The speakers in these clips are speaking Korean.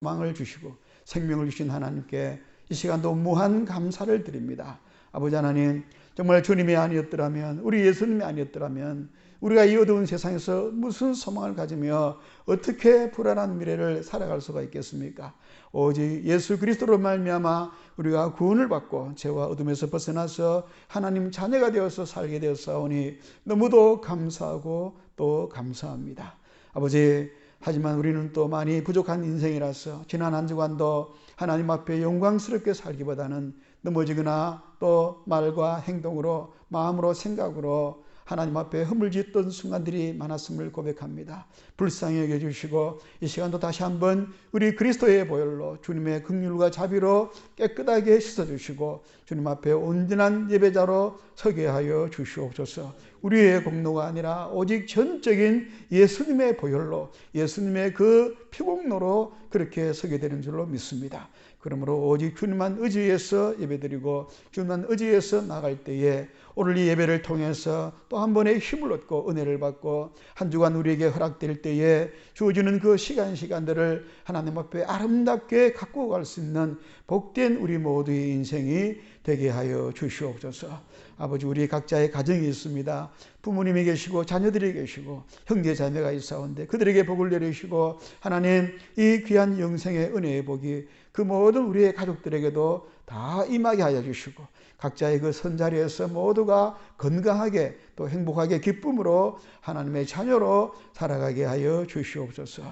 소망을 주시고 생명을 주신 하나님께 이 시간도 무한 감사를 드립니다. 아버지 하나님, 정말 주님이 아니었더라면, 우리 예수님이 아니었더라면 우리가 이 어두운 세상에서 무슨 소망을 가지며 어떻게 불안한 미래를 살아갈 수가 있겠습니까? 오직 예수 그리스도로 말미암아 우리가 구원을 받고 죄와 어둠에서 벗어나서 하나님 자녀가 되어서 살게 되었사오니 너무도 감사하고 또 감사합니다. 아버지, 하지만 우리는 또 많이 부족한 인생이라서 지난 한 주간도 하나님 앞에 영광스럽게 살기보다는 넘어지거나 또 말과 행동으로, 마음으로, 생각으로 하나님 앞에 허물짓던 순간들이 많았음을 고백합니다. 불쌍히 여겨주시고 이 시간도 다시 한번 우리 그리스도의 보혈로 주님의 긍휼과 자비로 깨끗하게 씻어주시고 주님 앞에 온전한 예배자로 서게 하여 주시옵소서. 우리의 공로가 아니라 오직 전적인 예수님의 보혈로, 예수님의 그 피공로로 그렇게 서게 되는 줄로 믿습니다. 그러므로 오직 주님만 의지해서 예배드리고 주님만 의지해서 나갈 때에 오늘 이 예배를 통해서 또 한 번의 힘을 얻고 은혜를 받고 한 주간 우리에게 허락될 때에 주어지는 그 시간들을 하나님 앞에 아름답게 갖고 갈 수 있는 복된 우리 모두의 인생이 되게 하여 주시옵소서. 아버지, 우리 각자의 가정이 있습니다. 부모님이 계시고 자녀들이 계시고 형제 자매가 있사온데 그들에게 복을 내리시고 하나님 이 귀한 영생의 은혜의 복이 그 모든 우리의 가족들에게도 다 임하게 하여 주시고 각자의 그 선자리에서 모두가 건강하게 또 행복하게 기쁨으로 하나님의 자녀로 살아가게 하여 주시옵소서.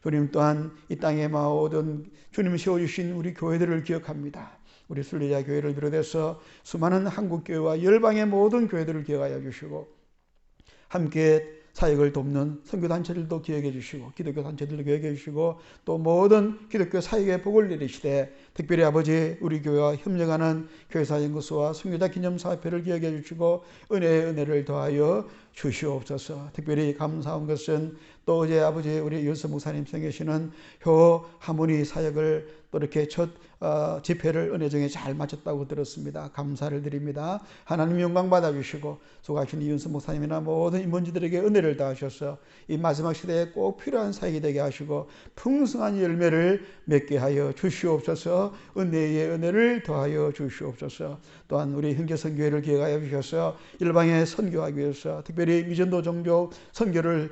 주님 또한 이 땅의 모든 주님 세워주신 우리 교회들을 기억합니다. 우리 순례자 교회를 비롯해서 수많은 한국교회와 열방의 모든 교회들을 기억하여 주시고 함께 사역을 돕는 선교단체들도 기억해 주시고 기독교 단체들도 기억해 주시고 또 모든 기독교 사역에 복을 내리시되 특별히 아버지 우리 교회와 협력하는 교회사연구소와 선교자 기념사업회를 기억해 주시고 은혜의 은혜를 더하여 주시옵소서. 특별히 감사한 것은 또 어제 아버지 우리 유서 목사님 생기시는 효 하모니 사역을 또 이렇게 첫 집회를 은혜정에 잘 마쳤다고 들었습니다. 감사를 드립니다. 하나님 영광 받아주시고 수고하신 이윤수 목사님이나 모든 임원지들에게 은혜를 다하셔서 이 마지막 시대에 꼭 필요한 사역이 되게 하시고 풍성한 열매를 맺게 하여 주시옵소서. 은혜의 은혜를 더하여 주시옵소서. 또한 우리 형제선교회를 기억하여 주셔서 일방에 선교하기 위해서 특별히 미전도 종교 선교를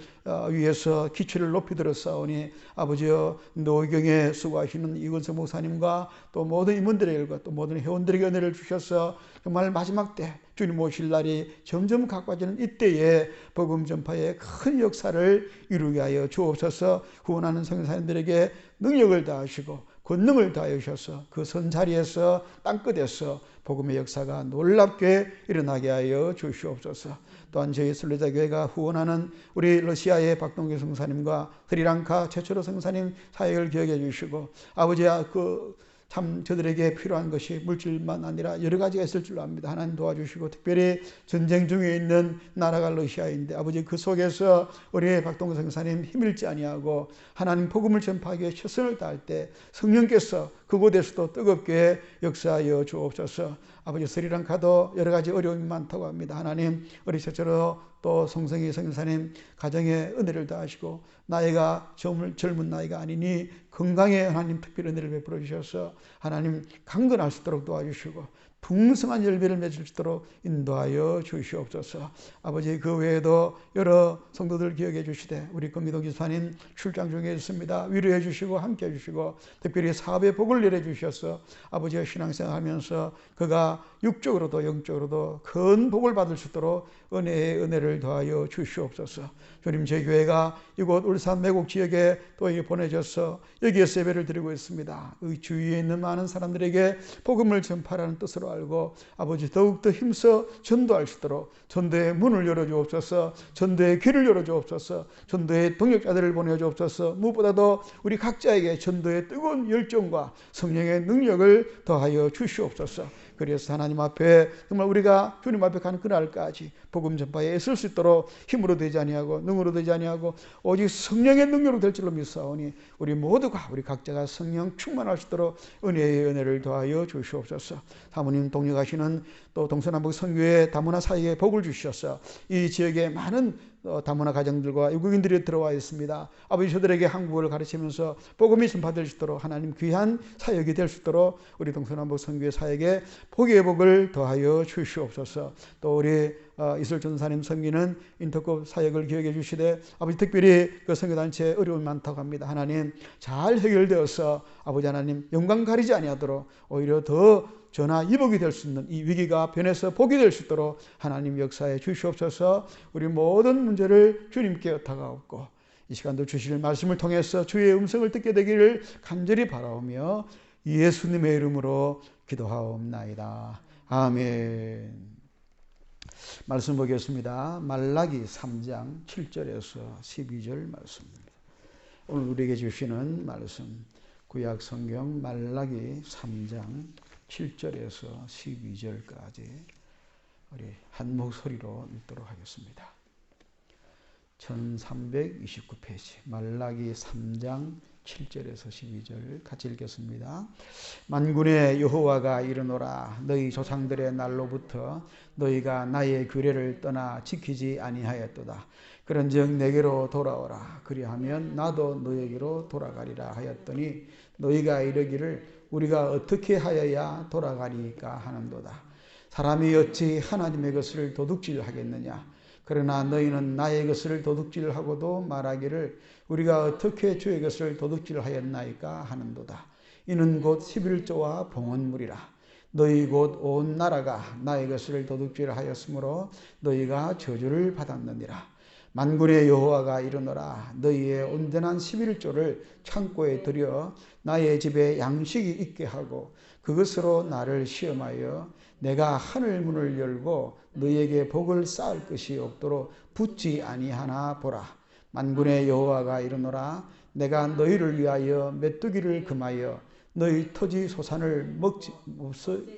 위해서 기초를 높이 들었사오니 아버지여 노경에 수고하시는 이건석 목사님과 또 모든 임원들에게 또 모든 회원들에게 은혜를 주셔서 정말 마지막 때 주님 오실 날이 점점 가까워지는 이때에 복음 전파의 큰 역사를 이루게 하여 주옵소서. 후원하는 성도님들에게 능력을 다하시고 권능을 다하셔서 그 선자리에서 땅끝에서 복음의 역사가 놀랍게 일어나게 하여 주시옵소서. 또한 저희 순례자 교회가 후원하는 우리 러시아의 박동규 성사님과 스리랑카 최철호 성사님 사역을 기억해 주시고 아버지야 참 저들에게 필요한 것이 물질만 아니라 여러 가지가 있을 줄로 압니다. 하나님 도와주시고 특별히 전쟁 중에 있는 나라가 러시아인데 아버지 그 속에서 우리 박동규 성사님 힘일지 아니하고 하나님 복음을 전파하기 위해 최선을 다할 때 성령께서 그곳에서도 뜨겁게 역사하여 주옵소서. 아버지 스리랑카도 여러 가지 어려움이 많다고 합니다. 하나님 우리 최철호 또 송성희 성사님 가정에 은혜를 다하시고 나이가 젊은 나이가 아니니 건강에 하나님 특별히 은혜를 베풀어 주셔서 하나님 강건할 수 있도록 도와주시고 풍성한 열매를 맺을 수 있도록 인도하여 주시옵소서. 아버지 그 외에도 여러 성도들 기억해 주시되 우리 금미동 기사님 출장 중에 있습니다. 위로해 주시고 함께 해 주시고 특별히 사업에 복을 내려 주셔서 아버지의 신앙생활 하면서 그가 육적으로도 영적으로도 큰 복을 받을 수 있도록 은혜의 은혜를 더하여 주시옵소서. 주님 제 교회가 이곳 울산 매곡 지역에 또 보내져서 여기에서 예배를 드리고 있습니다. 그 주위에 있는 많은 사람들에게 복음을 전파라는 뜻으로 알고 아버지 더욱더 힘써 전도할 수 있도록 전도의 문을 열어주옵소서. 전도의 길을 열어주옵소서. 전도의 동역자들을 보내주옵소서. 무엇보다도 우리 각자에게 전도의 뜨거운 열정과 성령의 능력을 더하여 주시옵소서. 그래서 하나님 앞에 정말 우리가 주님 앞에 가는 그날까지 복음 전파에 애쓸 수 있도록 힘으로 되지 아니하고 능으로 되지 아니하고 오직 성령의 능력으로 될 줄로 믿사오니 우리 모두가 우리 각자가 성령 충만할 수 있도록 은혜의 은혜를 더하여 주시옵소서. 사모님 동역하시는 또 동서남북 선교회 다문화 사이에 복을 주셔서 이 지역에 많은 다문화 가정들과 외국인들이 들어와 있습니다. 아버지 저들에게 한국어를 가르치면서 복음이 전파될 수 있도록 하나님 귀한 사역이 될 수 있도록 우리 동서남북 선교회 사역에 복의 복을 더하여 주시옵소서. 또 우리 이슬전사님 섬기는 인터컵 사역을 기억해 주시되 아버지 특별히 그 선교단체 어려움이 많다고 합니다. 하나님 잘 해결되어서 아버지 하나님 영광 가리지 아니하도록 오히려 더 전하 이복이 될 수 있는 이 위기가 변해서 복이 될 수 있도록 하나님 역사에 주시옵소서. 우리 모든 문제를 주님께 다가옵고 이 시간도 주실 말씀을 통해서 주의 음성을 듣게 되기를 간절히 바라오며 예수님의 이름으로 기도하옵나이다. 아멘. 말씀 보겠습니다. 말라기 3장 7절에서 12절 말씀입니다. 오늘 우리에게 주시는 말씀 구약 성경 말라기 3장 7절에서 12절까지 우리 한 목소리로 읽도록 하겠습니다. 1329페이지 말라기 3장 7절에서 12절 같이 읽겠습니다. 만군의 여호와가 이르노라 너희 조상들의 날로부터 너희가 나의 규례를 떠나 지키지 아니하였도다. 그런즉 내게로 돌아오라. 그리하면 나도 너에게로 돌아가리라 하였더니 너희가 이르기를 우리가 어떻게 하여야 돌아가리까 하는도다. 사람이 어찌 하나님의 것을 도둑질하겠느냐. 그러나 너희는 나의 것을 도둑질하고도 말하기를 우리가 어떻게 주의 것을 도둑질하였나이까 하는도다. 이는 곧 11조와 봉헌물이라. 너희 곧 온 나라가 나의 것을 도둑질하였으므로 너희가 저주를 받았느니라. 만군의 여호와가 이르노라 너희의 온전한 11조를 창고에 들여 나의 집에 양식이 있게 하고 그것으로 나를 시험하여 내가 하늘 문을 열고 너희에게 복을 쌓을 것이 없도록 붙지 아니하나 보라. 만군의 여호와가 이르노라 내가 너희를 위하여 메뚜기를 금하여 너희 토지 소산을 먹지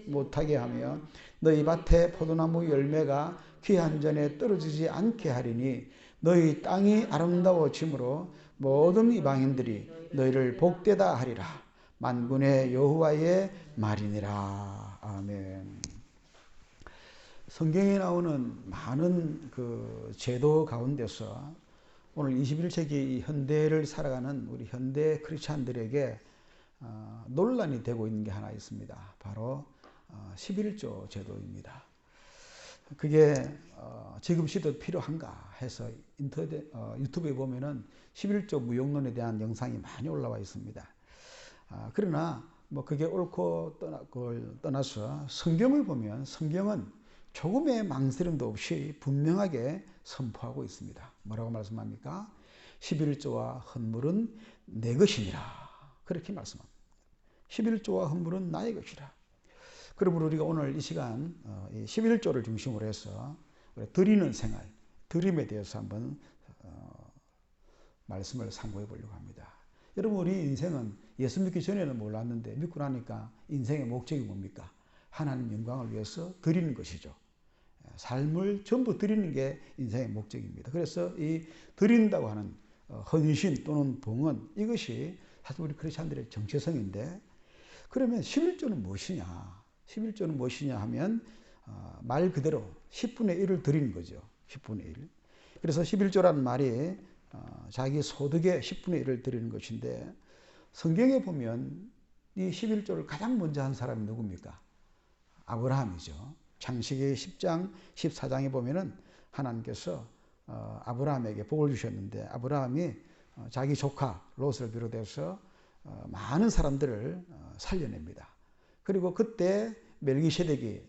못하게 하며 너희 밭에 포도나무 열매가 귀한 전에 떨어지지 않게 하리니 너희 땅이 아름다워짐으로 모든 이방인들이 너희를 복되다 하리라. 만군의 여호와의 말이니라. 아멘. 성경에 나오는 많은 그 제도 가운데서 오늘 21세기 현대를 살아가는 우리 현대 크리스찬들에게 논란이 되고 있는 게 하나 있습니다. 바로 11조 제도입니다. 그게 지금 시대도 필요한가 해서 유튜브에 보면은 11조 무용론에 대한 영상이 많이 올라와 있습니다. 그러나 뭐 그게 옳고 떠나서 성경을 보면 성경은 조금의 망설임도 없이 분명하게 선포하고 있습니다. 뭐라고 말씀합니까? 11조와 헌물은 내 것이니라. 그렇게 말씀합니다. 11조와 헌물은 나의 것이라. 그러므로 우리가 오늘 이 시간 11조를 중심으로 해서 드리는 생활, 드림에 대해서 한번 말씀을 상고해 보려고 합니다. 여러분 우리 인생은 예수 믿기 전에는 몰랐는데 믿고 나니까 인생의 목적이 뭡니까? 하나님 영광을 위해서 드리는 것이죠. 삶을 전부 드리는 게 인생의 목적입니다. 그래서 이 드린다고 하는 헌신 또는 봉헌 이것이 사실 우리 크리스찬들의 정체성인데 그러면 11조는 무엇이냐? 11조는 무엇이냐 하면 말 그대로 10분의 1을 드리는 거죠. 10분의 1. 그래서 11조라는 말이 자기 소득의 10분의 1을 드리는 것인데 성경에 보면 이 11조를 가장 먼저 한 사람이 누굽니까? 아브라함이죠. 창세기 10장, 14장에 보면은 하나님께서 아브라함에게 복을 주셨는데 아브라함이 자기 조카 롯을 비롯해서 많은 사람들을 살려냅니다. 그리고 그때 멜기세덱이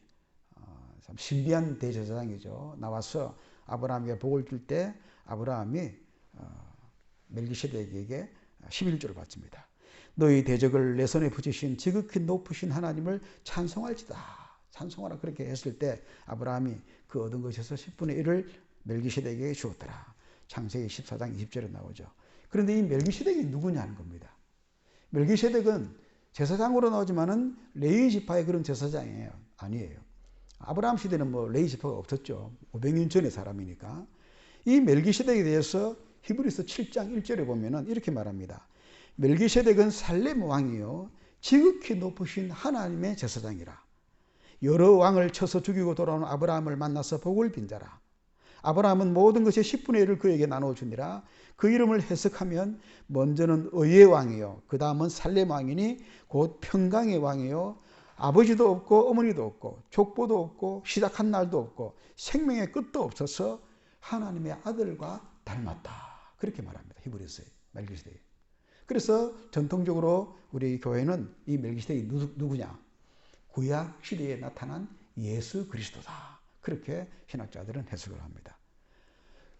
참 신비한 대제사장이죠. 나와서 아브라함에게 복을 줄 때 아브라함이 멜기세덱에게 11조를 받습니다. 너희 대적을 내 손에 붙이신 지극히 높으신 하나님을 찬송할지다. 찬송하라 그렇게 했을 때 아브라함이 그 얻은 것에서 10분의 1을 멜기세덱에게 주었더라. 창세기 14장 20절에 나오죠. 그런데 이 멜기세덱이 누구냐는 겁니다. 멜기세덱은 제사장으로 나오지만은 레위 지파의 그런 제사장이에요. 아니에요. 아브라함 시대는 뭐 레위 지파가 없었죠. 500년 전의 사람이니까. 이 멜기세덱에 대해서 히브리서 7장 1절에 보면은 이렇게 말합니다. 멜기세덱은 살렘 왕이요 지극히 높으신 하나님의 제사장이라. 여러 왕을 쳐서 죽이고 돌아온 아브라함을 만나서 복을 빈 자라. 아브라함은 모든 것의 10분의 1을 그에게 나눠주니라. 그 이름을 해석하면 먼저는 의의 왕이요, 그 다음은 살렘 왕이니 곧 평강의 왕이요, 아버지도 없고 어머니도 없고 족보도 없고 시작한 날도 없고 생명의 끝도 없어서 하나님의 아들과 닮았다. 그렇게 말합니다. 히브리서에 멜기세덱. 그래서 전통적으로 우리 교회는 이 멜기세덱이 누구냐? 구약 시대에 나타난 예수 그리스도다. 그렇게 신학자들은 해석을 합니다.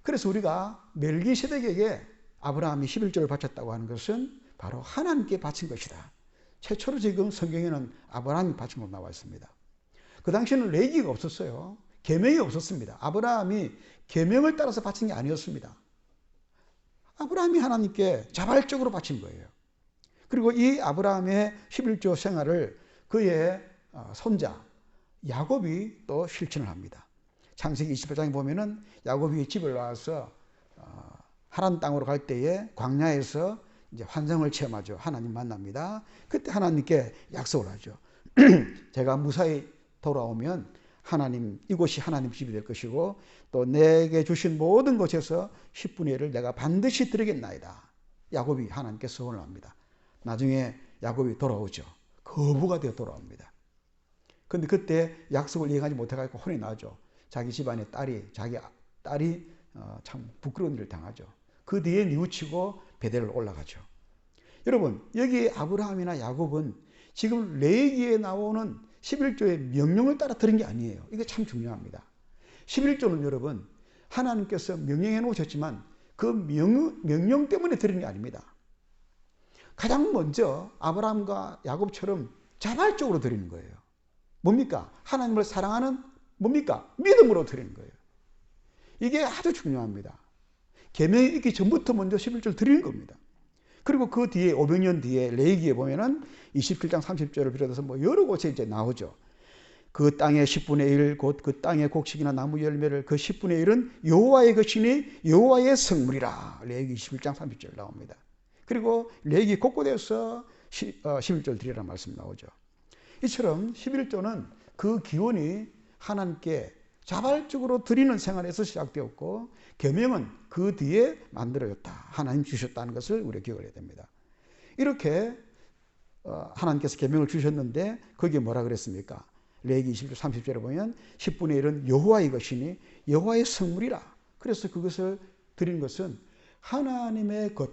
그래서 우리가 멜기세덱에게 아브라함이 11조를 바쳤다고 하는 것은 바로 하나님께 바친 것이다. 최초로 지금 성경에는 아브라함이 바친 것으로 나와 있습니다. 그 당시에는 레위기가 없었어요. 계명이 없었습니다. 아브라함이 계명을 따라서 바친 게 아니었습니다. 아브라함이 하나님께 자발적으로 바친 거예요. 그리고 이 아브라함의 11조 생활을 그의 손자 야곱이 또 실천을 합니다. 창세기 28장에 보면은 야곱이 집을 나와서 하란 땅으로 갈 때에 광야에서 이제 환상을 체험하죠. 하나님 만납니다. 그때 하나님께 약속을 하죠. 제가 무사히 돌아오면 하나님, 이곳이 하나님 집이 될 것이고 또 내게 주신 모든 것에서 10분의 1을 내가 반드시 드리겠나이다. 야곱이 하나님께 소원을 합니다. 나중에 야곱이 돌아오죠. 거부가 되어 돌아옵니다. 그런데 그때 약속을 이행하지 못해가지고 혼이 나죠. 자기 집안의 자기 딸이 참 부끄러운 일을 당하죠. 그 뒤에 뉘우치고 베델을 올라가죠. 여러분, 여기 아브라함이나 야곱은 지금 레위기에 나오는 11조의 명령을 따라 들은 게 아니에요. 이게 참 중요합니다. 11조는 여러분, 하나님께서 명령해 놓으셨지만 그 명령 때문에 들은 게 아닙니다. 가장 먼저 아브라함과 야곱처럼 자발적으로 드리는 거예요. 뭡니까? 하나님을 사랑하는 뭡니까? 믿음으로 드리는 거예요. 이게 아주 중요합니다. 계명이 있기 전부터 먼저 11조를 드리는 겁니다. 그리고 그 뒤에 500년 뒤에 레위기에 보면은 27장 30절을 비롯해서 뭐 여러 곳에 이제 나오죠. 그 땅의 10분의 1 곧 그 땅의 곡식이나 나무 열매를 그 10분의 1은 여호와의 것이니 여호와의 성물이라. 레위기 21장 30절 나옵니다. 그리고 레위기 곳곳에서 11절 드리라는 말씀 나오죠. 이처럼 11조는 그 기원이 하나님께 자발적으로 드리는 생활에서 시작되었고 계명은 그 뒤에 만들어졌다. 하나님 주셨다는 것을 우리가 기억을 해야 됩니다. 이렇게 하나님께서 계명을 주셨는데 거기에 뭐라 그랬습니까? 레위기 20조 30절에 보면 10분의 1은 여호와의 것이니 여호와의 성물이라. 그래서 그것을 드리는 것은 하나님의 것,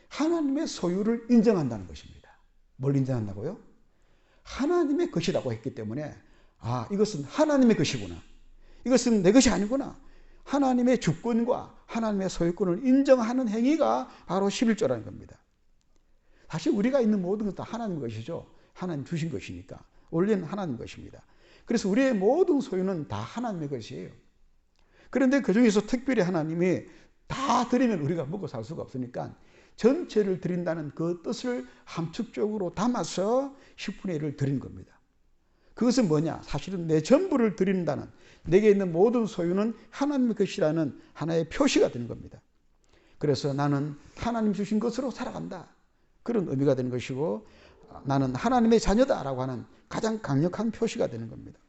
하나님의 소유를 인정한다는 것입니다. 뭘 인정한다고요? 하나님의 것이라고 했기 때문에 이것은 하나님의 것이구나. 이것은 내 것이 아니구나. 하나님의 주권과 하나님의 소유권을 인정하는 행위가 바로 11조라는 겁니다. 사실 우리가 있는 모든 것 다 하나님 것이죠. 하나님 주신 것이니까. 원래는 하나님 것입니다. 그래서 우리의 모든 소유는 다 하나님의 것이에요. 그런데 그 중에서 특별히 하나님이 다 드리면 우리가 먹고 살 수가 없으니까 전체를 드린다는 그 뜻을 함축적으로 담아서 10분의 1을 드린 겁니다. 그것은 뭐냐? 사실은 내 전부를 드린다는, 내게 있는 모든 소유는 하나님의 것이라는 하나의 표시가 되는 겁니다. 그래서 나는 하나님 주신 것으로 살아간다. 그런 의미가 되는 것이고 나는 하나님의 자녀다라고 하는 가장 강력한 표시가 되는 겁니다.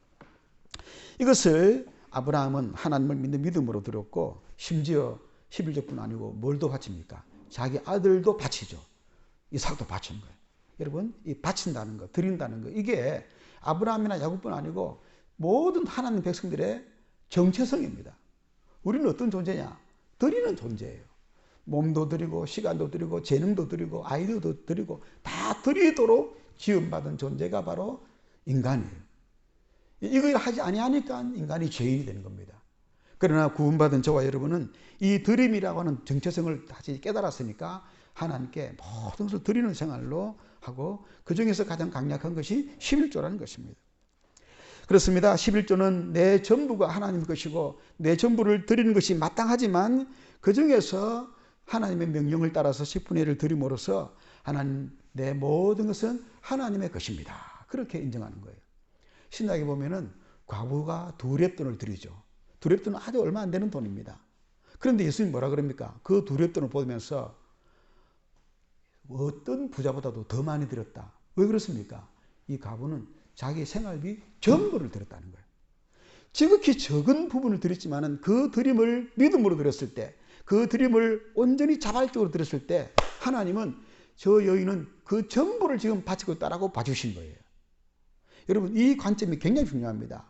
이것을 아브라함은 하나님을 믿는 믿음으로 드렸고 심지어 11조뿐 아니고 뭘 더 바칩니까? 자기 아들도 바치죠. 이삭도 바친 거예요. 여러분, 이 바친다는 거, 드린다는 거, 이게 아브라함이나 야곱뿐 아니고 모든 하나님 백성들의 정체성입니다. 우리는 어떤 존재냐? 드리는 존재예요. 몸도 드리고 시간도 드리고 재능도 드리고 아이디어도 드리고 다 드리도록 지음받은 존재가 바로 인간이에요. 이걸 하지 아니하니까 인간이 죄인이 되는 겁니다. 그러나 구원받은 저와 여러분은 이 드림이라고 하는 정체성을 다시 깨달았으니까 하나님께 모든 것을 드리는 생활로 하고 그 중에서 가장 강력한 것이 11조라는 것입니다. 그렇습니다. 11조는 내 전부가 하나님 것이고 내 전부를 드리는 것이 마땅하지만 그 중에서 하나님의 명령을 따라서 10분의 1을 드림으로써 하나님, 내 모든 것은 하나님의 것입니다. 그렇게 인정하는 거예요. 신약에 보면은 과부가 2렙돈을 드리죠. 2렙돈은 아주 얼마 안 되는 돈입니다. 그런데 예수님 뭐라 그럽니까? 그 2렙돈을 보면서 어떤 부자보다도 더 많이 드렸다. 왜 그렇습니까? 이 과부는 자기 생활비 전부를 드렸다는 거예요. 지극히 적은 부분을 드렸지만은 그 드림을 믿음으로 드렸을 때, 그 드림을 온전히 자발적으로 드렸을 때 하나님은 저 여인은 그 전부를 지금 바치고 있다라고 봐주신 거예요. 여러분, 이 관점이 굉장히 중요합니다.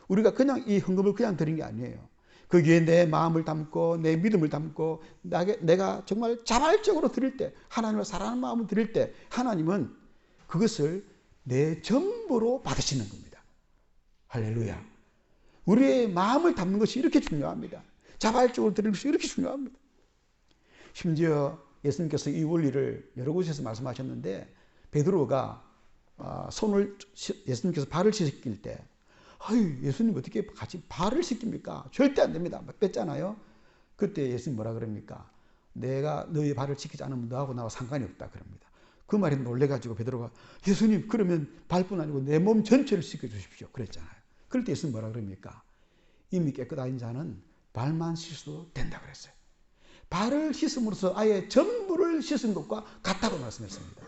우리가 그냥 이 헌금을 그냥 드린 게 아니에요. 거기에 내 마음을 담고 내 믿음을 담고 내가 정말 자발적으로 드릴 때, 하나님을 사랑하는 마음을 드릴 때 하나님은 그것을 내 전부로 받으시는 겁니다. 할렐루야. 우리의 마음을 담는 것이 이렇게 중요합니다. 자발적으로 드리는 것이 이렇게 중요합니다. 심지어 예수님께서 이 원리를 여러 곳에서 말씀하셨는데, 베드로가 손을, 예수님께서 발을 씻길 때, 아유, 예수님 어떻게 같이 발을 씻깁니까? 절대 안 됩니다. 뺐잖아요. 그때 예수님 뭐라 그럽니까? 내가 너의 발을 씻기지 않으면 너하고 나와 상관이 없다 그럽니다. 그 말에 놀래가지고 베드로가, 예수님 그러면 발뿐 아니고 내 몸 전체를 씻겨주십시오 그랬잖아요. 그럴 때 예수님 뭐라 그럽니까? 이미 깨끗한 자는 발만 씻어도 된다 그랬어요. 발을 씻음으로써 아예 전부를 씻은 것과 같다고 말씀했습니다.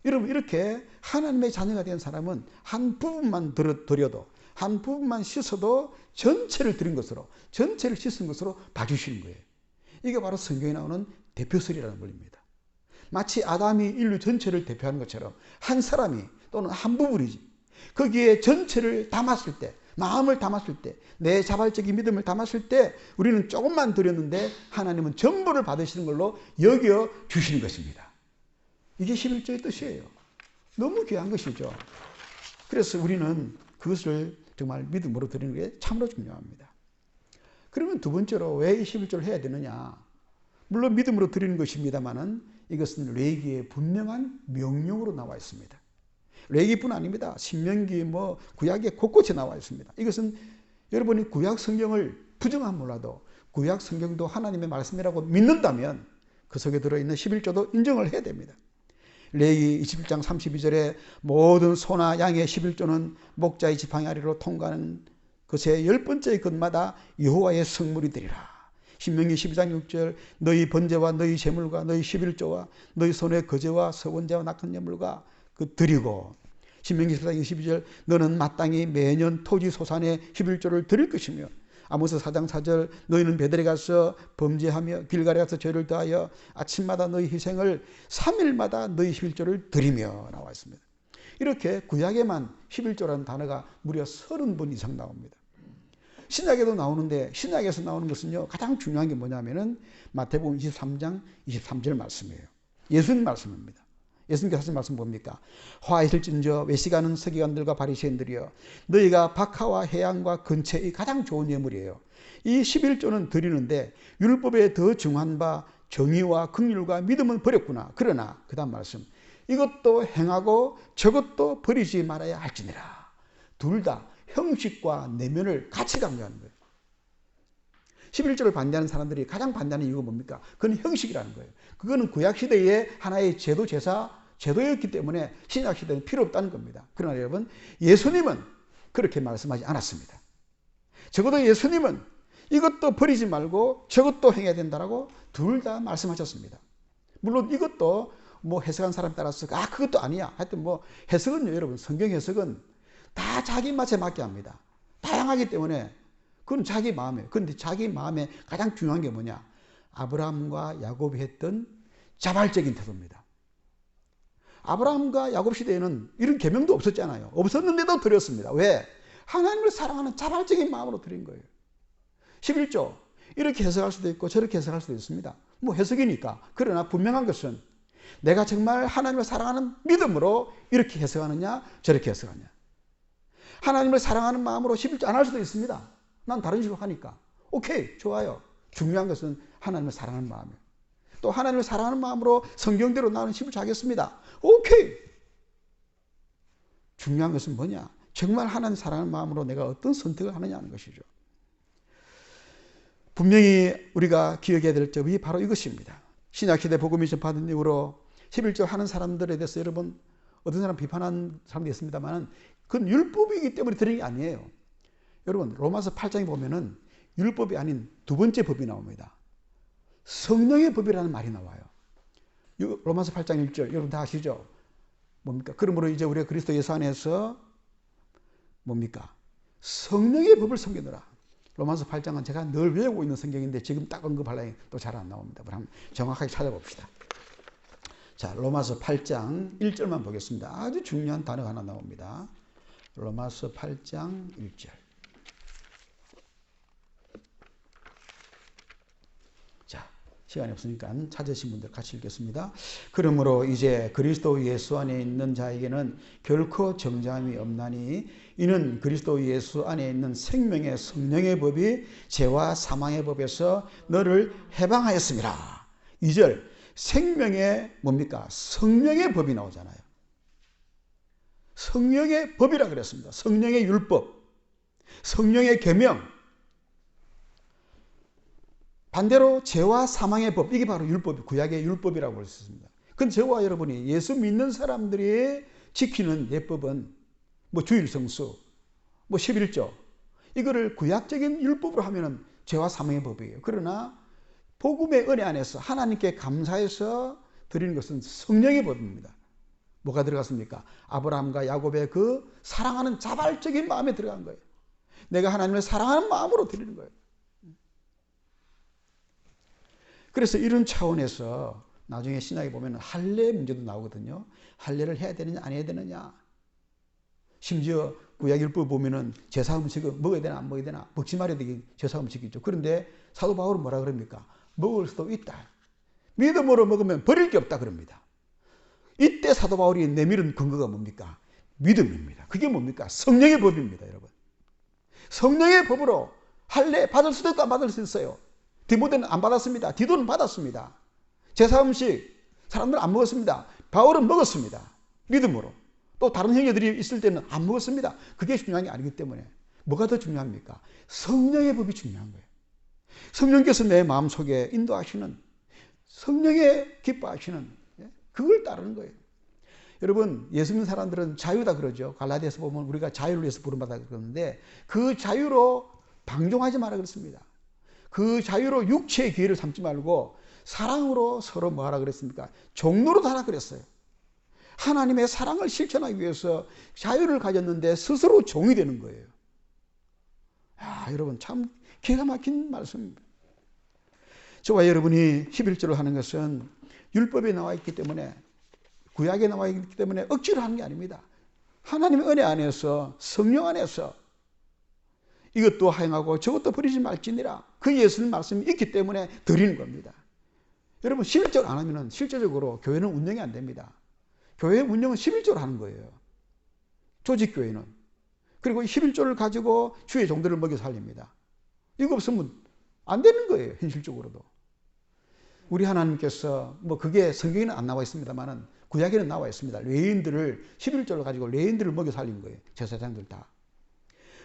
여러분, 이렇게 하나님의 자녀가 된 사람은 한 부분만 드려도, 한 부분만 씻어도 전체를 드린 것으로, 전체를 씻은 것으로 봐주시는 거예요. 이게 바로 성경에 나오는 대표설이라는 원리입니다. 마치 아담이 인류 전체를 대표하는 것처럼 한 사람이, 또는 한 부분이지, 거기에 전체를 담았을 때, 마음을 담았을 때, 내 자발적인 믿음을 담았을 때 우리는 조금만 드렸는데 하나님은 전부를 받으시는 걸로 여겨 주시는 것입니다. 이게 11조의 뜻이에요. 너무 귀한 것이죠. 그래서 우리는 그것을 정말 믿음으로 드리는 게 참으로 중요합니다. 그러면 두 번째로 왜 이 11조를 해야 되느냐? 물론 믿음으로 드리는 것입니다만은 이것은 레위기의 분명한 명령으로 나와 있습니다. 레위기뿐 아닙니다. 신명기, 구약에 곳곳에 나와 있습니다. 이것은 여러분이 구약 성경을 부정하면 몰라도 구약 성경도 하나님의 말씀이라고 믿는다면 그 속에 들어있는 11조도 인정을 해야 됩니다. 레위기 21장 32절에 모든 소나 양의 11조는 목자의 지팡이 아래로 통과하는 것의 10번째 것마다 여호와의 성물이 되리라. 신명기 12장 6절 너희 번제와 너희 제물과 너희 11조와 너희 손의 거제와 서원제와 낙한 제물과 그 드리고, 신명기 14장 22절 너는 마땅히 매년 토지 소산의 11조를 드릴 것이며, 아모스 4장 4절 너희는 베델에 가서 범죄하며 길갈에 가서 죄를 더하여 아침마다 너희 희생을 3일마다 너희 11조를 드리며 나와 있습니다. 이렇게 구약에만 11조라는 단어가 무려 30번 이상 나옵니다. 신약에도 나오는데, 신약에서 나오는 것은요, 가장 중요한 게 뭐냐면은 마태복음 23장 23절 말씀이에요. 예수님 말씀입니다. 예수님께서 하신 말씀 뭡니까? 화 있을진저 외식하는 서기관들과 바리새인들이여, 너희가 박하와 해양과 근처의 가장 좋은 예물이에요. 이 11조는 드리는데 율법에 더 정한 바 정의와 긍휼과 믿음은 버렸구나. 그러나 그 다음 말씀, 이것도 행하고 저것도 버리지 말아야 할지니라. 둘 다 형식과 내면을 같이 강조하는 거예요. 11조를 반대하는 사람들이 가장 반대하는 이유가 뭡니까? 그건 형식이라는 거예요. 그거는 구약시대의 하나의 제도, 제사, 제도였기 때문에 신약시대는 필요 없다는 겁니다. 그러나 여러분, 예수님은 그렇게 말씀하지 않았습니다. 적어도 예수님은 이것도 버리지 말고 저것도 행해야 된다라고 둘 다 말씀하셨습니다. 물론 이것도 해석한 사람 따라서 그것도 아니야. 하여튼 해석은요, 여러분, 성경 해석은 다 자기 맛에 맞게 합니다. 다양하기 때문에 그건 자기 마음이에요. 그런데 자기 마음에 가장 중요한 게 뭐냐? 아브라함과 야곱이 했던 자발적인 태도입니다. 아브라함과 야곱 시대에는 이런 계명도 없었잖아요. 없었는데도 드렸습니다. 왜? 하나님을 사랑하는 자발적인 마음으로 드린 거예요. 11조 이렇게 해석할 수도 있고 저렇게 해석할 수도 있습니다. 해석이니까. 그러나 분명한 것은 내가 정말 하나님을 사랑하는 믿음으로 이렇게 해석하느냐 저렇게 해석하느냐. 하나님을 사랑하는 마음으로 11조 안 할 수도 있습니다. 난 다른 식으로 하니까. 오케이, 좋아요. 중요한 것은 하나님을 사랑하는 마음이에요. 또 하나님을 사랑하는 마음으로 성경대로 나는 11조 하겠습니다. 오케이. 중요한 것은 뭐냐? 정말 하나님 사랑하는 마음으로 내가 어떤 선택을 하느냐는 것이죠. 분명히 우리가 기억해야 될 점이 바로 이것입니다. 신약시대 복음이 전파된 이후로 11조 하는 사람들에 대해서 여러분 어떤 사람 비판하는 사람도 있습니다만 그건 율법이기 때문에 드리는 게 아니에요. 여러분 로마서 8장에 보면은 율법이 아닌 두 번째 법이 나옵니다. 성령의 법이라는 말이 나와요. 로마서 8장 1절 여러분 다 아시죠? 뭡니까? 그러므로 이제 우리가 그리스도 예수 안에서 뭡니까? 성령의 법을 섬기느라. 로마서 8장은 제가 늘 외우고 있는 성경인데 지금 딱 언급하려니 또 잘 안 나옵니다. 한번 정확하게 찾아봅시다. 자, 로마서 8장 1절만 보겠습니다. 아주 중요한 단어가 하나 나옵니다. 로마서 8장 1절. 자, 시간이 없으니까 찾으신 분들 같이 읽겠습니다. 그러므로 이제 그리스도 예수 안에 있는 자에게는 결코 정죄함이 없나니 이는 그리스도 예수 안에 있는 생명의 성령의 법이 죄와 사망의 법에서 너를 해방하였습니다. 2절 생명의 뭡니까? 성령의 법이 나오잖아요. 성령의 법이라 그랬습니다. 성령의 율법, 성령의 계명. 반대로 죄와 사망의 법, 이게 바로 율법, 구약의 율법이라고 볼 수 있습니다. 근데 저와 여러분이 예수 믿는 사람들이 지키는 예법은 뭐 주일 성수, 뭐 11조, 이거를 구약적인 율법으로 하면은 죄와 사망의 법이에요. 그러나 복음의 은혜 안에서 하나님께 감사해서 드리는 것은 성령의 법입니다. 뭐가 들어갔습니까? 아브라함과 야곱의 그 사랑하는 자발적인 마음에 들어간 거예요. 내가 하나님을 사랑하는 마음으로 드리는 거예요. 그래서 이런 차원에서 나중에 신약에 보면 할례 문제도 나오거든요. 할례를 해야 되느냐 안 해야 되느냐. 심지어 구약율법 보면은 제사 음식을 먹어야 되나 안 먹어야 되나, 먹지 말아야 되긴 제사 음식이죠. 그런데 사도 바울은 뭐라 그럽니까? 먹을 수도 있다. 믿음으로 먹으면 버릴 게 없다 그럽니다. 이때 사도 바울이 내밀은 근거가 뭡니까? 믿음입니다. 그게 뭡니까? 성령의 법입니다, 여러분. 성령의 법으로 할례 받을 수도 있고 안 받을 수 있어요. 디모데는 안 받았습니다. 디도는 받았습니다. 제사 음식 사람들은 안 먹었습니다. 바울은 먹었습니다. 믿음으로. 또 다른 형제들이 있을 때는 안 먹었습니다. 그게 중요한 게 아니기 때문에. 뭐가 더 중요합니까? 성령의 법이 중요한 거예요. 성령께서 내 마음속에 인도하시는, 성령의 기뻐하시는, 그걸 따르는 거예요. 여러분, 예수 믿는 사람들은 자유다 그러죠. 갈라디아서 보면 우리가 자유를 위해서 부름받아 그러는데 그 자유로 방종하지 마라 그랬습니다. 그 자유로 육체의 기회를 삼지 말고 사랑으로 서로 뭐 하라 그랬습니까? 종로로 하라 그랬어요. 하나님의 사랑을 실천하기 위해서 자유를 가졌는데 스스로 종이 되는 거예요. 아, 여러분 참 기가 막힌 말씀입니다. 저와 여러분이 11절을 하는 것은 율법에 나와 있기 때문에, 구약에 나와 있기 때문에 억지로 하는 게 아닙니다. 하나님의 은혜 안에서, 성령 안에서 이것도 행하고 저것도 버리지 말지니라. 그 예수님 말씀이 있기 때문에 드리는 겁니다. 여러분 11절 안 하면 실제적으로 교회는 운영이 안 됩니다. 교회 운영은 11조를 하는 거예요. 조직교회는. 그리고 11조를 가지고 주의 종들을 먹여 살립니다. 이거 없으면 안 되는 거예요. 현실적으로도. 우리 하나님께서 뭐 그게 성경에는 안 나와 있습니다만은 구약에는 나와 있습니다. 레위인들을 11조를 가지고 레위인들을 먹여 살린 거예요. 제사장들 다.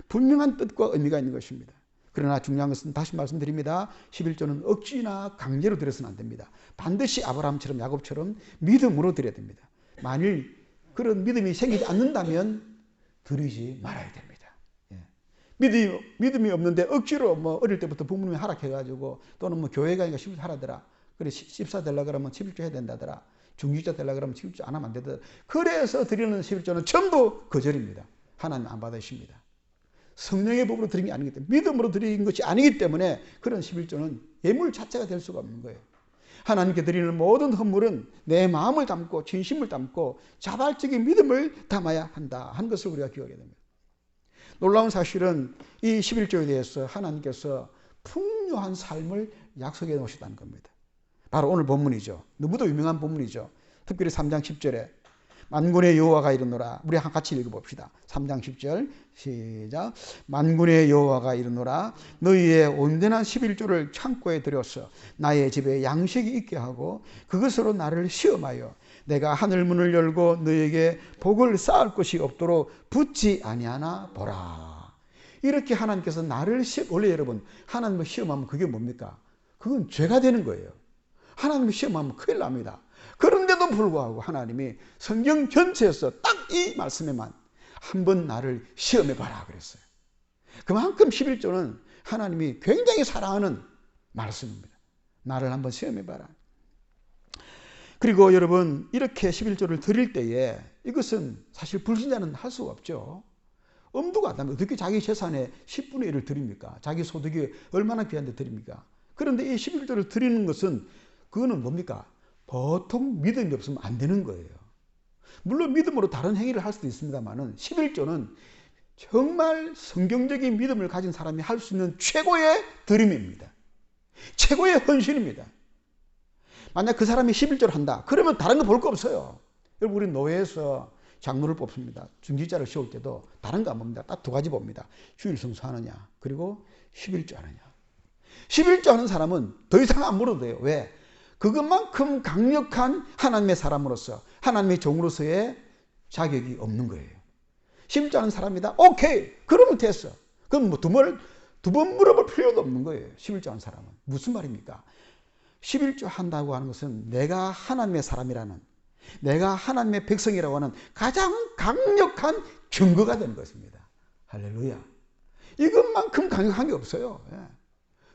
분명한 뜻과 의미가 있는 것입니다. 그러나 중요한 것은 다시 말씀드립니다. 11조는 억지나 강제로 드려서는 안 됩니다. 반드시 아브라함처럼 야곱처럼 믿음으로 드려야 됩니다. 만일 그런 믿음이 생기지 않는다면 드리지 말아야 됩니다. 믿음이 없는데 억지로 뭐 어릴 때부터 부모님이 하락해가지고 또는 뭐 교회 가니까 11조 하라더라. 그래 14 되려고 그러면 11조 해야 된다더라. 중직자 되려고 그러면 11조 안 하면 안 되더라. 그래서 드리는 11조는 전부 거절입니다. 하나님 안 받으십니다. 성령의 법으로 드린 게 아니기 때문에, 믿음으로 드린 것이 아니기 때문에 그런 11조는 예물 자체가 될 수가 없는 거예요. 하나님께 드리는 모든 헌물은 내 마음을 담고 진심을 담고 자발적인 믿음을 담아야 한다 한 것을 우리가 기억해야 됩니다. 놀라운 사실은 이 11조에 대해서 하나님께서 풍요한 삶을 약속해 놓으셨다는 겁니다. 바로 오늘 본문이죠. 너무도 유명한 본문이죠. 특별히 3장 10절에 만군의 여호와가 이르노라. 우리 같이 읽어봅시다. 3장 10절 시작. 만군의 여호와가 이르노라. 너희의 온전한 11조를 창고에 들여서 나의 집에 양식이 있게 하고 그것으로 나를 시험하여 내가 하늘 문을 열고 너희에게 복을 쌓을 것이 없도록 붙지 아니하나 보라. 이렇게 하나님께서 나를 원래 여러분 하나님을 시험하면 그게 뭡니까? 그건 죄가 되는 거예요. 하나님을 시험하면 큰일 납니다. 그런데도 불구하고 하나님이 성경 전체에서 딱 이 말씀에만 한번 나를 시험해봐라 그랬어요. 그만큼 11조는 하나님이 굉장히 사랑하는 말씀입니다. 나를 한번 시험해봐라. 그리고 여러분 이렇게 11조를 드릴 때에 이것은 사실 불신자는 할 수가 없죠. 엄두가 안 나면 어떻게 자기 재산의 10분의 1을 드립니까? 자기 소득이 얼마나 귀한데 드립니까? 그런데 이 11조를 드리는 것은 그거는 뭡니까? 보통 믿음이 없으면 안 되는 거예요. 물론 믿음으로 다른 행위를 할 수도 있습니다만은 11조는 정말 성경적인 믿음을 가진 사람이 할 수 있는 최고의 드림입니다. 최고의 헌신입니다. 만약 그 사람이 11조를 한다. 그러면 다른 거 볼 거 없어요. 여러분 우리 노예에서 장로를 뽑습니다. 중직자를 씌울 때도 다른 거 안 봅니다. 딱 두 가지 봅니다. 주일 성수하느냐 그리고 11조 하느냐. 11조 하는 사람은 더 이상 안 물어도 돼요. 왜? 그것만큼 강력한 하나님의 사람으로서 하나님의 종으로서의 자격이 없는 거예요. 11조 하는 사람이다. 오케이. 그러면 됐어. 그럼 뭐 두 번 물어볼 필요도 없는 거예요. 11조 하는 사람은. 무슨 말입니까? 11조 한다고 하는 것은 내가 하나님의 사람이라는, 내가 하나님의 백성이라고 하는 가장 강력한 증거가 되는 것입니다. 할렐루야. 이것만큼 강력한 게 없어요.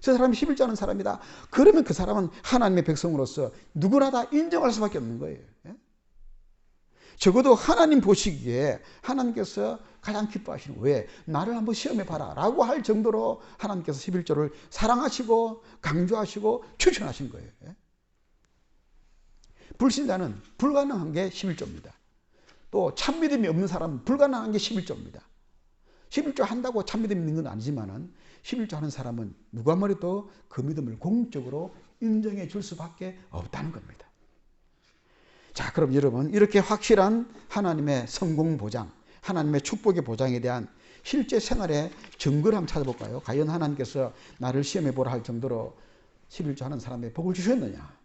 저 사람이 11조 하는 사람이다. 그러면 그 사람은 하나님의 백성으로서 누구나 다 인정할 수밖에 없는 거예요. 적어도 하나님 보시기에 하나님께서 가장 기뻐하시는, 왜? 나를 한번 시험해봐라 라고 할 정도로 하나님께서 11조를 사랑하시고 강조하시고 추천하신 거예요. 불신자는 불가능한 게 11조입니다. 또 참믿음이 없는 사람은 불가능한 게 11조입니다. 11조 한다고 참믿음이 있는 건 아니지만은 11조 하는 사람은 누가 말해도 그 믿음을 공적으로 인정해 줄 수밖에 없다는 겁니다. 자, 그럼 여러분 이렇게 확실한 하나님의 성공 보장, 하나님의 축복의 보장에 대한 실제 생활의 증거를 한번 찾아볼까요? 과연 하나님께서 나를 시험해 보라 할 정도로 11조 하는 사람에게 복을 주셨느냐?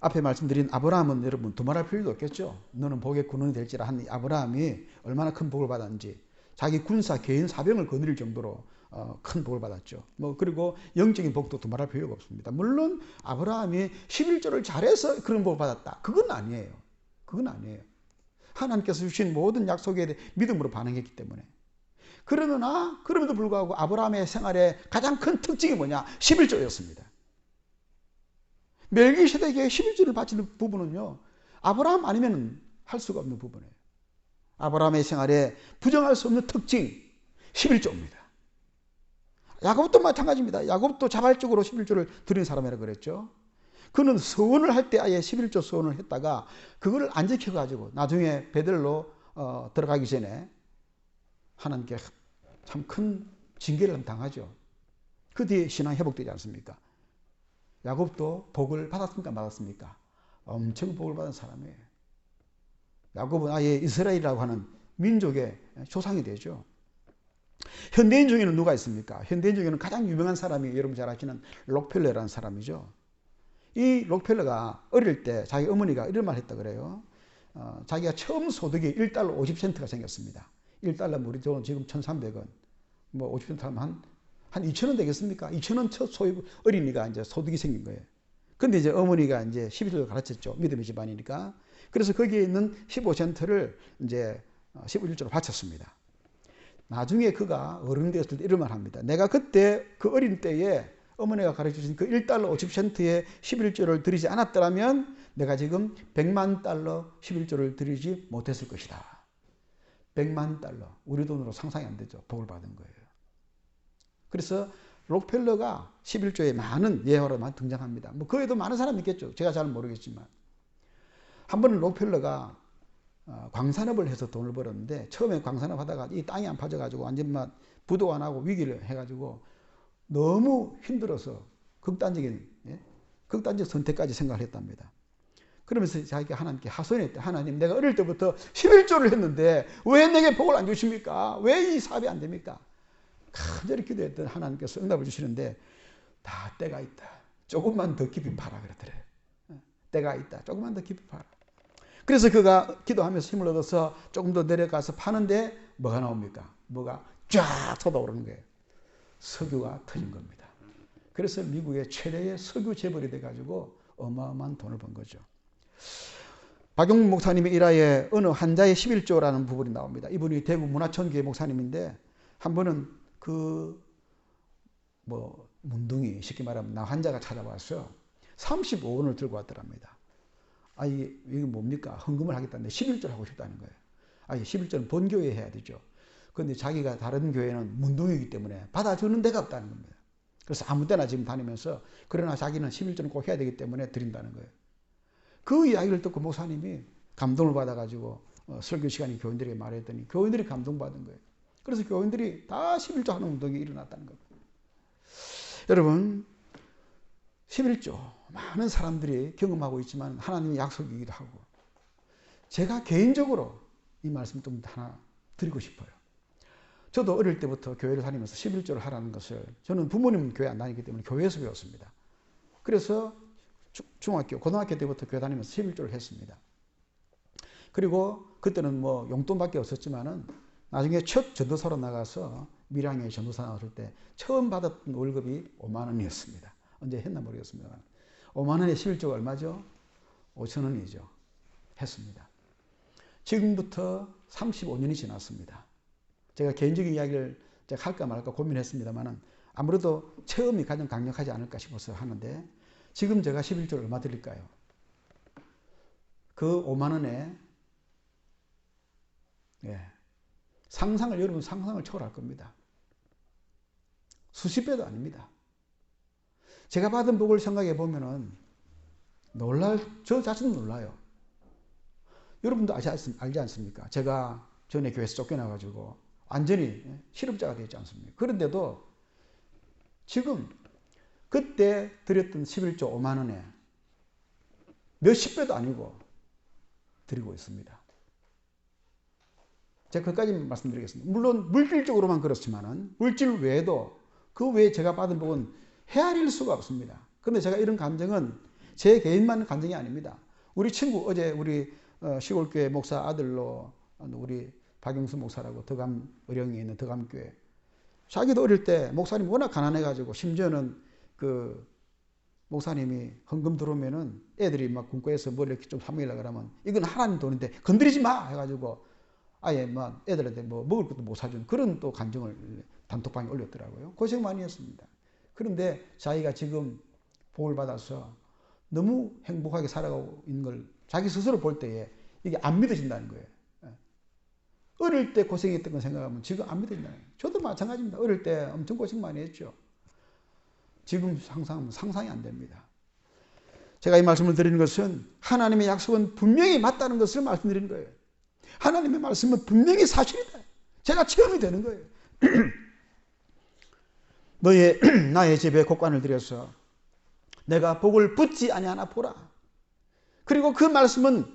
앞에 말씀드린 아브라함은 여러분 두말할 필요도 없겠죠. 너는 복의 근원이 될지라 한 아브라함이 얼마나 큰 복을 받았는지, 자기 군사 개인 사병을 거느릴 정도로 큰 복을 받았죠. 그리고 영적인 복도 두말할 필요가 없습니다. 물론 아브라함이 11조를 잘해서 그런 복을 받았다. 그건 아니에요. 그건 아니에요. 하나님께서 주신 모든 약속에 대해 믿음으로 반응했기 때문에. 그러나 그럼에도 불구하고 아브라함의 생활의 가장 큰 특징이 뭐냐? 11조였습니다. 멜기세덱에게 11조를 바치는 부분은요, 아브라함 아니면 할 수가 없는 부분이에요. 아브라함의 생활에 부정할 수 없는 특징, 11조입니다. 야곱도 마찬가지입니다. 야곱도 자발적으로 11조를 드린 사람이라고 그랬죠. 그는 서원을 할 때 아예 11조 서원을 했다가 그거를 안 지켜가지고 나중에 베델로 들어가기 전에 하나님께 참 큰 징계를 당하죠. 그 뒤에 신앙이 회복되지 않습니까? 야곱도 복을 받았습니까? 받았습니까? 엄청 복을 받은 사람이에요. 야곱은 아예 이스라엘이라고 하는 민족의 조상이 되죠. 현대인 중에는 누가 있습니까? 현대인 중에는 가장 유명한 사람이 여러분 잘 아시는 록펠러라는 사람이죠. 이 록펠러가 어릴 때 자기 어머니가 이런 말 했다 그래요. 자기가 처음 소득이 1달러 50센트가 생겼습니다. 1달러 우리 돈 지금 1,300원. 50센트 하면 한 2,000원 되겠습니까? 2,000원 첫 소유 어린이가 이제 소득이 생긴 거예요. 근데 이제 어머니가 이제 11조를 가르쳤죠. 믿음의 집안이니까. 그래서 거기에 있는 15센트를 이제 11조로 바쳤습니다. 나중에 그가 어른 되었을 때 이런 말 합니다. 내가 그때 그 어린 때에 어머니가 가르쳐주신 그 1달러 50센트의 11조를 드리지 않았더라면 내가 지금 100만 달러 11조를 드리지 못했을 것이다. 100만 달러. 우리 돈으로 상상이 안 되죠. 복을 받은 거예요. 그래서 록펠러가 11조에 많은 예화로 많이 등장합니다. 그 외에도 많은 사람이 있겠죠. 제가 잘 모르겠지만. 한 번은 록펠러가 광산업을 해서 돈을 벌었는데 처음에 광산업 하다가 이 땅이 안 파져가지고 완전 막 부도 안 하고 위기를 해가지고 너무 힘들어서 극단적 선택까지 생각을 했답니다. 그러면서 자기가 하나님께 하소연했대. 하나님, 내가 어릴 때부터 11조를 했는데 왜 내게 복을 안 주십니까? 왜 이 사업이 안 됩니까? 간절히 기도했더니 하나님께서 응답을 주시는데 다 때가 있다. 조금만 더 깊이 파라 그랬더래. 때가 있다. 조금만 더 깊이 파라. 그래서 그가 기도하면서 힘을 얻어서 조금 더 내려가서 파는데 뭐가 나옵니까? 뭐가 쫙 쏟아오르는 거예요. 석유가 터진 겁니다. 그래서 미국의 최대의 석유 재벌이 돼가지고 어마어마한 돈을 번 거죠. 박용문 목사님의 일화에 어느 환자의 11조라는 부분이 나옵니다. 이분이 대구 문화천교회 목사님인데 한 번은 문둥이 쉽게 말하면 나 환자가 찾아와서 35원을 들고 왔더랍니다. 이게 뭡니까? 헌금을 하겠다는데 11조를 하고 싶다는 거예요. 아니 11조는 본교회에 해야 되죠. 그런데 자기가 다른 교회는 문둥이기 때문에 받아주는 데가 없다는 겁니다. 그래서 아무 때나 지금 다니면서 그러나 자기는 11조는 꼭 해야 되기 때문에 드린다는 거예요. 그 이야기를 듣고 목사님이 감동을 받아가지고 설교 시간에 교인들에게 말했더니 교인들이 감동받은 거예요. 그래서 교인들이 다 11조 하는 운동이 일어났다는 겁니다. 여러분 11조 많은 사람들이 경험하고 있지만 하나님의 약속이기도 하고 제가 개인적으로 이 말씀 좀 하나 드리고 싶어요. 저도 어릴 때부터 교회를 다니면서 11조를 하라는 것을 저는 부모님 교회 안 다니기 때문에 교회에서 배웠습니다. 그래서 중학교, 고등학교 때부터 교회 다니면서 11조를 했습니다. 그리고 그때는 뭐 용돈밖에 없었지만은 나중에 첫 전도사로 나가서 밀양에 전도사 나왔을 때 처음 받았던 월급이 5만 원이었습니다. 언제 했나 모르겠습니다. 5만 원에 11조가 얼마죠? 5천 원이죠. 했습니다. 지금부터 35년이 지났습니다. 제가 개인적인 이야기를 제가 할까 말까 고민했습니다만 아무래도 체험이 가장 강력하지 않을까 싶어서 하는데 지금 제가 11조를 얼마 드릴까요? 그 5만 원에 여러분 상상을 초월할 겁니다. 수십 배도 아닙니다. 제가 받은 복을 생각해 보면은 저 자신도 놀라요. 여러분도 알지 않습니까? 제가 전에 교회에서 쫓겨나가지고 완전히 실업자가 되지 않습니까? 그런데도 지금 그때 드렸던 11조 5만 원에 몇십 배도 아니고 드리고 있습니다. 제가 그까지 말씀드리겠습니다. 물론 물질적으로만 그렇지만은 물질 외에도 그 외에 제가 받은 복은 헤아릴 수가 없습니다. 그런데 제가 이런 감정은 제 개인만 감정이 아닙니다. 우리 친구 어제 우리 시골교회 목사 아들로 우리 박영수 목사라고 덕암 의령에 있는 덕암교회 자기도 어릴 때 목사님 워낙 가난해가지고 심지어는 그 목사님이 헌금 들어오면은 애들이 막 군고에서 뭘 이렇게 좀 사모이려고 그러면 이건 하나님 돈인데 건드리지 마 해가지고 아예 막 애들한테 뭐 먹을 것도 못 사준 그런 또 간증을 단톡방에 올렸더라고요. 고생 많이 했습니다. 그런데 자기가 지금 복을 받아서 너무 행복하게 살아가고 있는 걸 자기 스스로 볼 때에 이게 안 믿어진다는 거예요. 어릴 때 고생했던 거 생각하면 지금 안 믿어진다는 거예요. 저도 마찬가지입니다. 어릴 때 엄청 고생 많이 했죠. 지금 상상이 안 됩니다. 제가 이 말씀을 드리는 것은 하나님의 약속은 분명히 맞다는 것을 말씀드리는 거예요. 하나님의 말씀은 분명히 사실이다. 제가 체험이 되는 거예요. 나의 집에 곡관을 들여서 내가 복을 붙지 아니하나 보라. 그리고 그 말씀은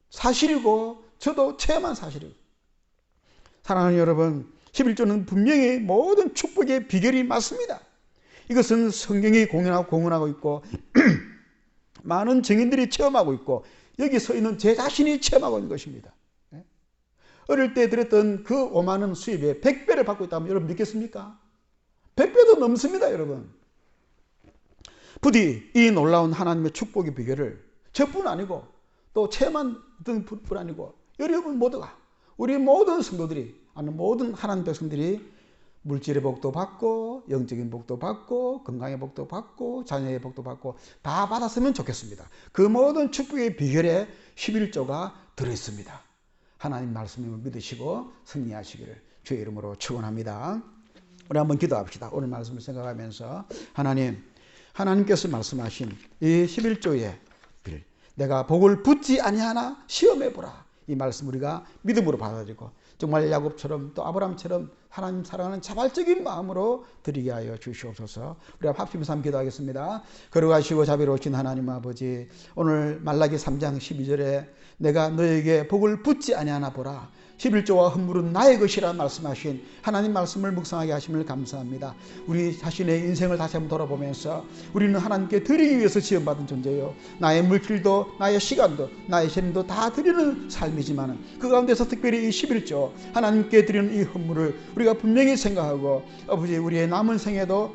사실이고 저도 체험한 사실이고 사랑하는 여러분 11조는 분명히 모든 축복의 비결이 맞습니다. 이것은 성경이 공언하고 있고 많은 증인들이 체험하고 있고 여기 서 있는 제 자신이 체험하고 있는 것입니다. 어릴 때 드렸던 그 5만 원 수입에 100배를 받고 있다면 여러분 믿겠습니까? 100배도 넘습니다, 여러분. 부디 이 놀라운 하나님의 축복의 비결을 저뿐 아니고 또 체험한 뿐 아니고 여러분 모두가 우리 모든 성도들이 모든 하나님 백성들이 물질의 복도 받고 영적인 복도 받고 건강의 복도 받고 자녀의 복도 받고 다 받았으면 좋겠습니다. 그 모든 축복의 비결에 11조가 들어있습니다. 하나님 말씀을 믿으시고 승리하시기를 주의 이름으로 축원합니다. 우리 한번 기도합시다. 오늘 말씀을 생각하면서 하나님께서 말씀하신 이 11조의 빌 내가 복을 붙지 아니하나 시험해보라. 이 말씀 우리가 믿음으로 받아들이고 정말 야곱처럼 또 아브라함처럼 하나님 사랑하는 자발적인 마음으로 드리게 하여 주시옵소서. 우리가 합심해서 한번 기도하겠습니다. 거룩하시고 자비로우신 하나님 아버지 오늘 말라기 3장 12절에 내가 너에게 복을 붙지 아니하나 보라. 11조와 헌물은 나의 것이라 말씀하신 하나님 말씀을 묵상하게 하심을 감사합니다. 우리 자신의 인생을 다시 한번 돌아보면서 우리는 하나님께 드리기 위해서 지원받은 존재요. 나의 물질도 나의 시간도 나의 재능도 다 드리는 삶이지만 그 가운데서 특별히 이 11조 하나님께 드리는 이 헌물을 우리가 분명히 생각하고 아버지 우리의 남은 생에도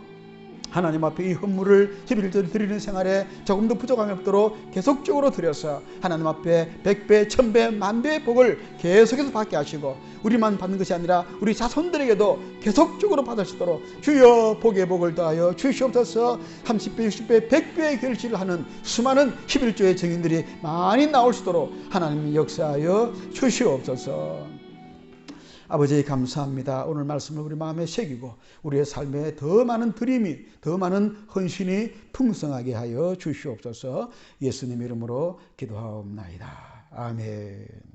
하나님 앞에 이 헌물을 11조를 드리는 생활에 조금도 부족함이 없도록 계속적으로 드려서 하나님 앞에 100배, 1000배, 만배의 복을 계속해서 받게 하시고 우리만 받는 것이 아니라 우리 자손들에게도 계속적으로 받을 수 있도록 주여 복의 복을 더하여 주시옵소서. 30배, 60배, 100배의 결실을 하는 수많은 11조의 증인들이 많이 나올 수 있도록 하나님이 역사하여 주시옵소서. 아버지 감사합니다. 오늘 말씀을 우리 마음에 새기고 우리의 삶에 더 많은 드림이, 더 많은 헌신이 풍성하게 하여 주시옵소서. 예수님 이름으로 기도하옵나이다. 아멘.